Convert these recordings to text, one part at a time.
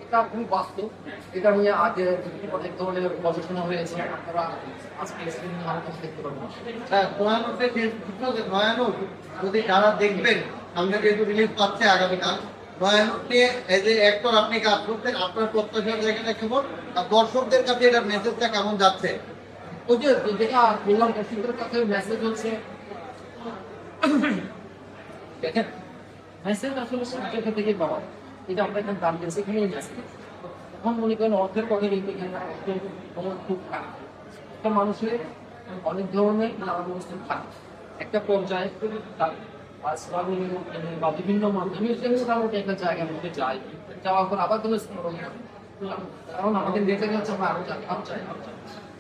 এটা খুবই বাস্তব। এটা নিয়ে আগে অনেক ধরনের গবেষণা হয়েছে, আপনারা আজকে স্ক্রিনে আমার কাছে দেখতে পাবেন। হ্যাঁ, ভয়ানকের যে সূত্র ভয়ানক যদি যারা দেখবেন, আমরা যেহেতু রিলিজ পাচ্ছে আগামীকাল, ভয়ানক নিয়ে এই যে অ্যাক্টর আপনি কাজ করতেন, আপনার প্রত্যাশার জায়গাটা কেমন আর দর্শকদের কাছে এটার মেসেজটা কেমন যাচ্ছে? ওই যে যেটা বললাম, দর্শকদের কাছে মেসেজ হচ্ছে, দেখেন মেসেজ আসলে সব জায়গা থেকে পাওয়া, এটা আমরা এখানে দাম দিয়েছি, এখানেই মেসেজ। এখন মনে করেন অর্থের কথা কিন্তু এখানে অর্থের সময় খুব খারাপ। একটা মানুষের অনেক ধরনের অবস্থান থাকে, একটা পর্যায়ে তার বা বিভিন্ন মাধ্যমে মোটামুটি একটা জায়গার মধ্যে যাই, যাওয়ার পর আবার কোনো স্মরণ হয়। কারণ আমাদের দেখে যাচ্ছে আমরা আরো চাই,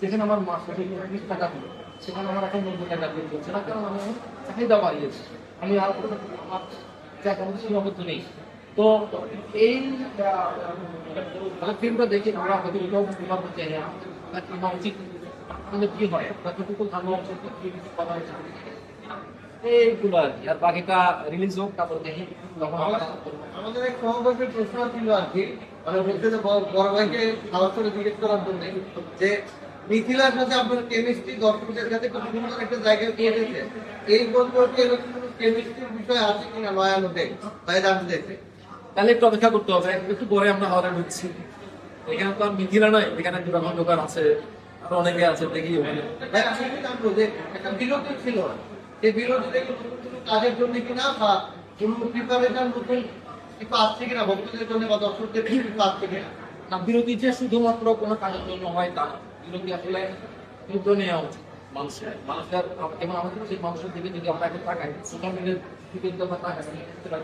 যেখানে আমার মাসে 20 টাকা দিল, সেখানে আমার এখন 90 টাকা বিল করছে না, কারণ আমি চাহিদা বাড়িয়েছি, আমি আর আমার জায়গা মধ্যে সীমাবদ্ধ নেই। তো এই ফিল্মটা দেখে আমরা হয়তো এটাও সীমাবদ্ধ চাই না, উচিত আমাদের কি হয়, কতটুকু ভালো করা উচিত, এইগুলো আর কি। আর বাকিটা রিলিজ হোক, তারপর দেখি তখন আমাদের এক সহকর্মীর প্রশ্ন ছিল আর কি, মানে বলতে যে বড় ভাইকে সরাসরি জিজ্ঞেস করার জন্য যে মিথিলার সাথে আপনার কেমিস্ট্রি দর্শকদের কাছে খুব সুন্দর একটা জায়গায় পৌঁছেছে, এই গল্পটি এরকম কোনো কেমিস্ট্রির বিষয় আছে কিনা নয়ানোতে ভাই জানতে চাইছে? তাহলে একটু অপেক্ষা করতে হবে, একটু পরে আমরা হলে ঢুকছি। এখানে তো আর মিথিলা নয়, এখানে দোকান আছে, আরো অনেকে আছে, দেখি ওখানে। ভাই আমি কি জানবো যে একটা বিরতি ছিল, এই বিরতিতে নতুন কোনো কাজের জন্য কিনা বা কোনো প্রিপারেশন নতুন কিছু আসছে কিনা ভক্তদের জন্য বা দর্শকদের কিছু আসছে কিনা? না, বিরতি যে শুধুমাত্র কোনো কাজের জন্য হয় তা না। বিরতি আসলে যুদ্ধ নেওয়া উচিত মানুষের এবং আমাদের সেই মানুষের দিকে যদি আমরা এখন তাকাই, সোশ্যাল মিডিয়ার দিকে যদি আমরা তাকাই,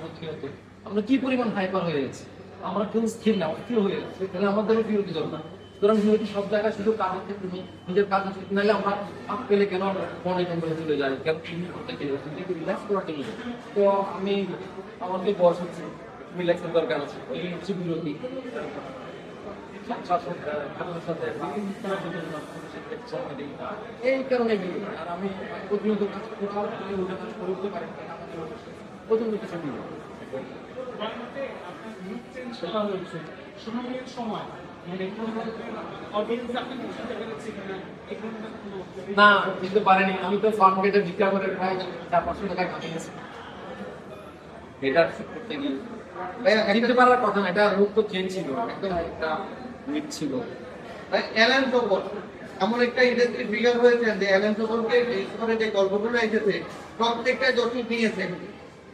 প্রতিনিয়ত আমরা কি পরিমাণ হাইপার হয়ে গেছি, আমরা কেউ স্থির না, অস্থির হয়ে গেছি, তাহলে আমাদেরও বিরতি দরকার। সুতরাং বিরতি সব জায়গায় শুধু কাজের ক্ষেত্রে নিজের কাজ নাহলে আমরা কাজ পেলে কেন মনে করে চলে যাই, কেন করতে গেলে রিল্যাক্স করার জন্য। তো আমি আমার তো বয়স হচ্ছে, রিল্যাক্সের দরকার আছে, এই হচ্ছে বিরতি। এই কারণে আর আমি প্রতিনিয়ত কাজ করে উঠতে পারি প্রচন্ড কিছু না দিতে পারেনি। আমি তো ফার্ম গেটে বিক্রি করে প্রায় 400-500 টাকা কামিয়েছি। এটা করতে গিয়ে কিনতে পারার কথা না, এটা রূপ তো চেঞ্জ ছিল, একদম একটা মিট ছিল। ভাই অ্যালান সোবর এমন একটা ইন্ডাস্ট্রি ফিগার হয়েছেন যে অ্যালান সোবরকে বেস করে যে গল্পগুলো এসেছে প্রত্যেকটা দর্শক নিয়েছে,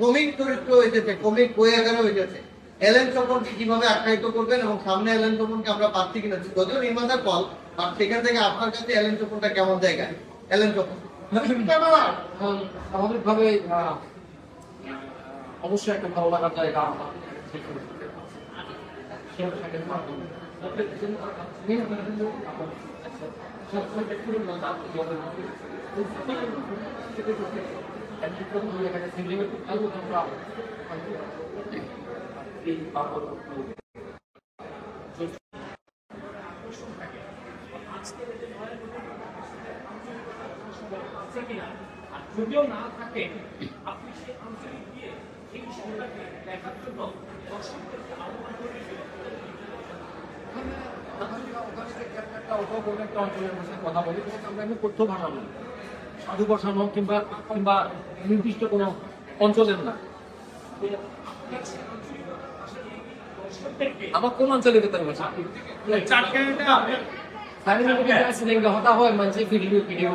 কমিক চরিত্র এসেছে, কমিক বই আকারে হয়েছে। অ্যালান সোবরকে কিভাবে আখ্যায়িত করবেন এবং সামনে অ্যালান সোবরকে আমরা পাচ্ছি কিনা, যদিও নির্মাতার কল, আর সেখান থেকে আপনার কাছে অ্যালান সোবরটা কেমন জায়গায়? অ্যালান সোবর স্বাভাবিকভাবে অবশ্যই একটা ভালো লাগার জায়গা আমার। যদিও না থাকে, আপনি সেই আঞ্চলিক দিয়ে এই বিষয়টাকে দেখার জন্য দর্শকদেরকে আহ্বান করে কথা বলি, আমরা এমনি তথ্য বানাবো, সাধু বসানো কিংবা নির্দিষ্ট কোনো অঞ্চলের না। আমার কোন অঞ্চলে যেতে হবে হতা হয় মানে ভিডিও